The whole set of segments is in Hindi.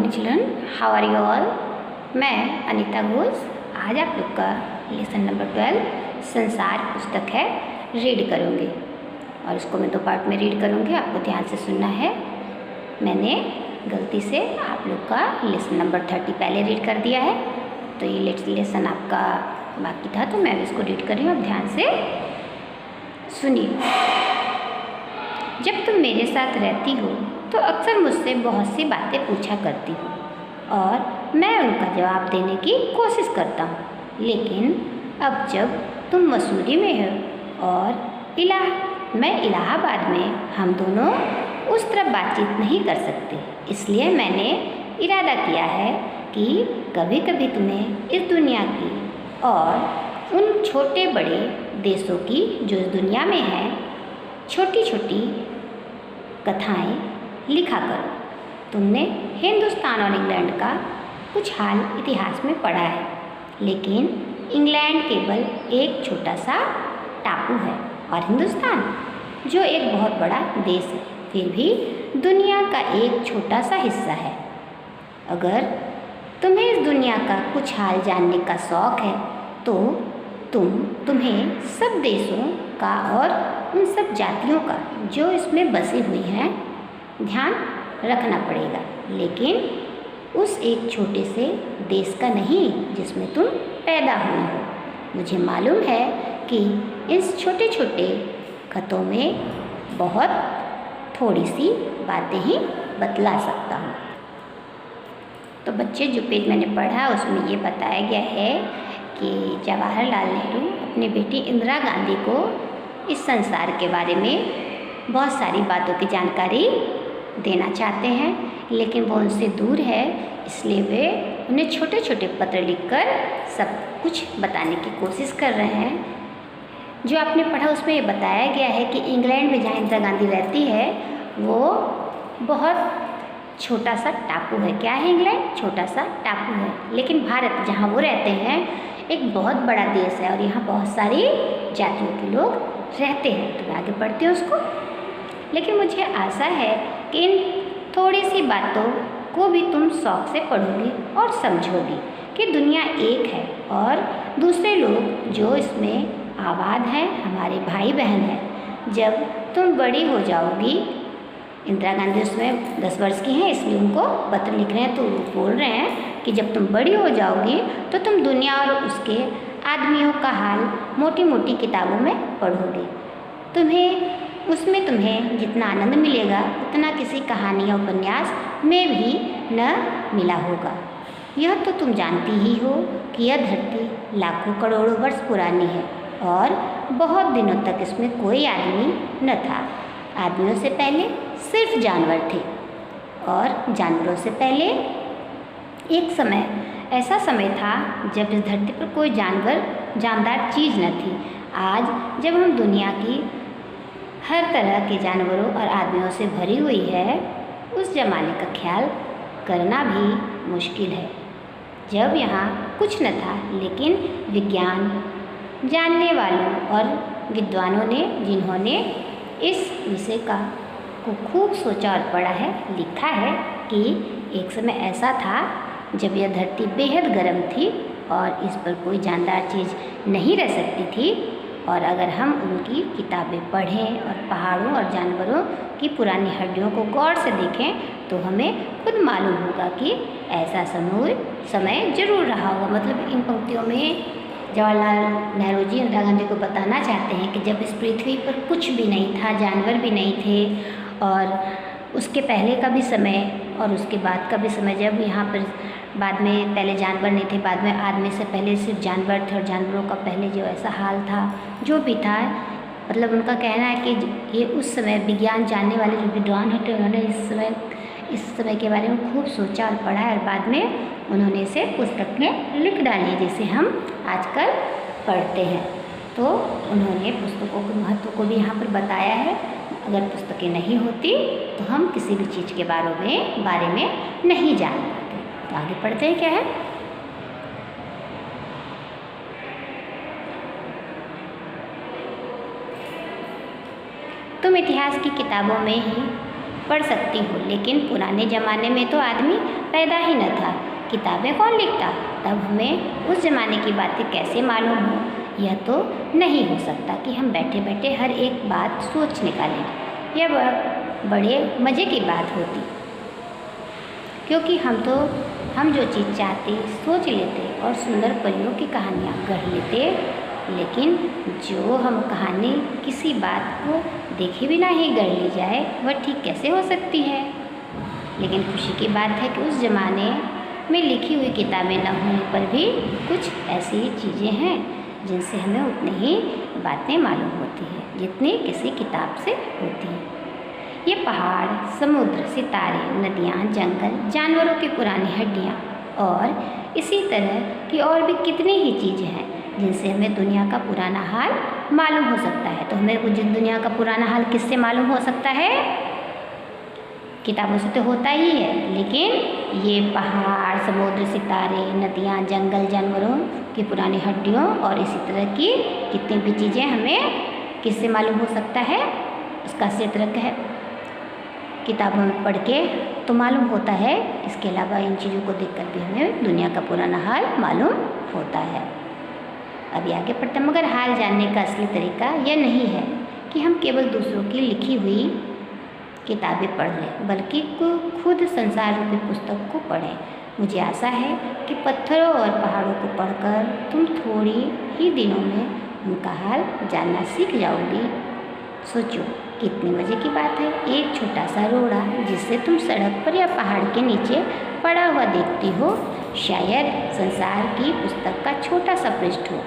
Morning children, how are you all. मैं अनीता घोष आज आप लोग का लेसन नंबर 12 संसार पुस्तक है रीड करूँगी और इसको मैं 2 पार्ट में रीड करूँगी। आपको ध्यान से सुनना है। मैंने गलती से आप लोग का लेसन नंबर 30 पहले रीड कर दिया है, तो ये लेसन आपका बाकी था, तो मैं इसको रीड कर रही हूँ। अब ध्यान से सुनिए। जब तुम मेरे साथ रहती हो तो अक्सर मुझसे बहुत सी बातें पूछा करती हो और मैं उनका जवाब देने की कोशिश करता हूँ, लेकिन अब जब तुम मसूरी में हो और मैं इलाहाबाद में, हम दोनों उस तरफ बातचीत नहीं कर सकते। इसलिए मैंने इरादा किया है कि कभी कभी तुम्हें इस दुनिया की और उन छोटे बड़े देशों की जो इस दुनिया में हैं छोटी छोटी कथाएं लिखा करो। तुमने हिंदुस्तान और इंग्लैंड का कुछ हाल इतिहास में पढ़ा है, लेकिन इंग्लैंड केवल एक छोटा सा टापू है और हिंदुस्तान जो एक बहुत बड़ा देश है, फिर भी दुनिया का एक छोटा सा हिस्सा है। अगर तुम्हें इस दुनिया का कुछ हाल जानने का शौक़ है तो तुम्हें सब देशों का और उन सब जातियों का जो इसमें बसी हुई हैं ध्यान रखना पड़ेगा, लेकिन उस एक छोटे से देश का नहीं जिसमें तुम पैदा हुई हो। मुझे मालूम है कि इस छोटे छोटे खतों में बहुत थोड़ी सी बातें ही बतला सकता हूँ। तो बच्चे, जो पेज मैंने पढ़ा उसमें ये बताया गया है कि जवाहरलाल नेहरू अपनी बेटी इंदिरा गांधी को इस संसार के बारे में बहुत सारी बातों की जानकारी देना चाहते हैं, लेकिन वो उनसे दूर है, इसलिए वे उन्हें छोटे छोटे पत्र लिखकर सब कुछ बताने की कोशिश कर रहे हैं। जो आपने पढ़ा उसमें ये बताया गया है कि इंग्लैंड में जहाँ इंदिरा गांधी रहती है वो बहुत छोटा सा टापू है। क्या है इंग्लैंड? छोटा सा टापू है, लेकिन भारत जहाँ वो रहते हैं एक बहुत बड़ा देश है और यहाँ बहुत सारी जातियों के लोग रहते हैं। तो आगे बढ़ते हैं उसको, लेकिन मुझे आशा है कि इन थोड़ी सी बातों को भी तुम शौक़ से पढ़ोगी और समझोगी कि दुनिया एक है और दूसरे लोग जो इसमें आबाद हैं हमारे भाई बहन हैं। जब तुम बड़ी हो जाओगी, इंदिरा गांधी उसमें 10 वर्ष की हैं, इसलिए उनको पत्र लिख रहे हैं, तो वो बोल रहे हैं कि जब तुम बड़ी हो जाओगी तो तुम दुनिया और उसके आदमियों का हाल मोटी मोटी किताबों में पढ़ोगे। तुम्हें जितना आनंद मिलेगा उतना किसी कहानी या उपन्यास में भी न मिला होगा। यह तो तुम जानती ही हो कि यह धरती लाखों करोड़ों वर्ष पुरानी है और बहुत दिनों तक इसमें कोई आदमी न था। आदमियों से पहले सिर्फ जानवर थे और जानवरों से पहले एक ऐसा समय था जब इस धरती पर कोई जानदार चीज़ न थी। आज जब हम दुनिया की हर तरह के जानवरों और आदमियों से भरी हुई है, उस ज़माने का ख्याल करना भी मुश्किल है जब यहाँ कुछ न था, लेकिन विज्ञान जानने वालों और विद्वानों ने, जिन्होंने इस विषय को खूब सोचा और पढ़ा है, लिखा है कि एक समय ऐसा था जब यह धरती बेहद गर्म थी और इस पर कोई जानदार चीज़ नहीं रह सकती थी। और अगर हम उनकी किताबें पढ़ें और पहाड़ों और जानवरों की पुरानी हड्डियों को गौर से देखें तो हमें खुद मालूम होगा कि ऐसा समय जरूर रहा होगा। मतलब इन पंक्तियों में जवाहरलाल नेहरू जी इंदिरा गांधी को बताना चाहते हैं कि जब इस पृथ्वी पर कुछ भी नहीं था, जानवर भी नहीं थे और उसके पहले का भी समय और उसके बाद का भी समय, जब यहाँ पर बाद में पहले जानवर नहीं थे, बाद में आदमी से पहले सिर्फ जानवर थे और जानवरों का पहले जो ऐसा हाल था जो भी था, मतलब उनका कहना है कि ये उस समय विज्ञान जानने वाले जो विद्वान होते उन्होंने इस समय के बारे में खूब सोचा और पढ़ा और बाद में उन्होंने इसे पुस्तक में लिख डाली, जिसे हम आजकल पढ़ते हैं। तो उन्होंने पुस्तकों के महत्व को भी यहाँ पर बताया है। अगर पुस्तकें नहीं होती तो हम किसी भी चीज़ के बारे में नहीं जान पाते। तो आगे पढ़ते हैं, क्या है। तुम इतिहास की किताबों में ही पढ़ सकती हो, लेकिन पुराने ज़माने में तो आदमी पैदा ही न था, किताबें कौन लिखता, तब हमें उस ज़माने की बातें कैसे मालूम हो। यह तो नहीं हो सकता कि हम बैठे बैठे हर एक बात सोच निकालें। यह बड़े मज़े की बात होती, क्योंकि हम जो चीज़ चाहते सोच लेते और सुंदर परियों की कहानियाँ गढ़ लेते, लेकिन जो हम कहानी किसी बात को देखे बिना ही गढ़ ली जाए वह ठीक कैसे हो सकती है। लेकिन खुशी की बात है कि उस ज़माने में लिखी हुई किताबें न होने पर भी कुछ ऐसी चीज़ें हैं जिनसे हमें उतनी ही बातें मालूम होती हैं जितनी किसी किताब से होती हैं। ये पहाड़, समुद्र, सितारे, नदियाँ, जंगल, जानवरों की पुरानी हड्डियाँ और इसी तरह की और भी कितनी ही चीज़ें हैं जिनसे हमें दुनिया का पुराना हाल मालूम हो सकता है। तो हमें कुछ दुनिया का पुराना हाल किससे मालूम हो सकता है? किताबों से तो होता ही है, लेकिन ये पहाड़, समुद्र, सितारे, नदियाँ, जंगल, जानवरों की पुरानी हड्डियों और इसी तरह की कितनी भी चीज़ें हमें किससे मालूम हो सकता है? उसका सिर्फ है किताबों में पढ़ के तो मालूम होता है। इसके अलावा इन चीज़ों को देखकर भी हमें दुनिया का पुराना हाल मालूम होता है। अभी आगे पढ़ते हैं। मगर हाल जानने का असली तरीका यह नहीं है कि हम केवल दूसरों की लिखी हुई किताबें पढ़ लें, बल्कि खुद संसार रूपी पुस्तक को पढ़ें। मुझे आशा है कि पत्थरों और पहाड़ों को पढ़कर तुम थोड़ी ही दिनों में उनका हाल जानना सीख जाओगी। सोचो कितनी मज़े की बात है, एक छोटा सा रोड़ा जिसे तुम सड़क पर या पहाड़ के नीचे पड़ा हुआ देखती हो, शायद संसार की पुस्तक का छोटा सा पृष्ठ हो।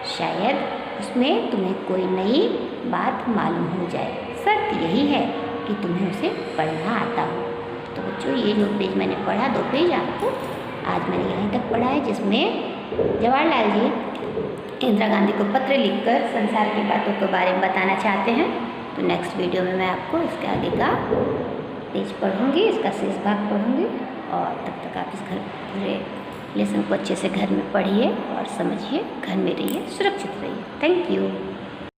शायद उसमें तुम्हें कोई नई बात मालूम हो जाए। शर्त यही है कि तुम्हें उसे पढ़ना आता हो। तो बच्चों, ये जो पेज मैंने पढ़ा, 2 पेज आपको आज मैंने यहीं तक पढ़ा है, जिसमें जवाहरलाल जी इंदिरा गांधी को पत्र लिखकर संसार की बातों के बारे में बताना चाहते हैं। तो नेक्स्ट वीडियो में मैं आपको इसके आगे का पेज पढ़ूँगी, इसका शेष भाग पढ़ूँगी। और तब तक आप इस पूरे लेसन को अच्छे से घर में पढ़िए और समझिए, घर में रहिए, सुरक्षित रहिए। Thank you.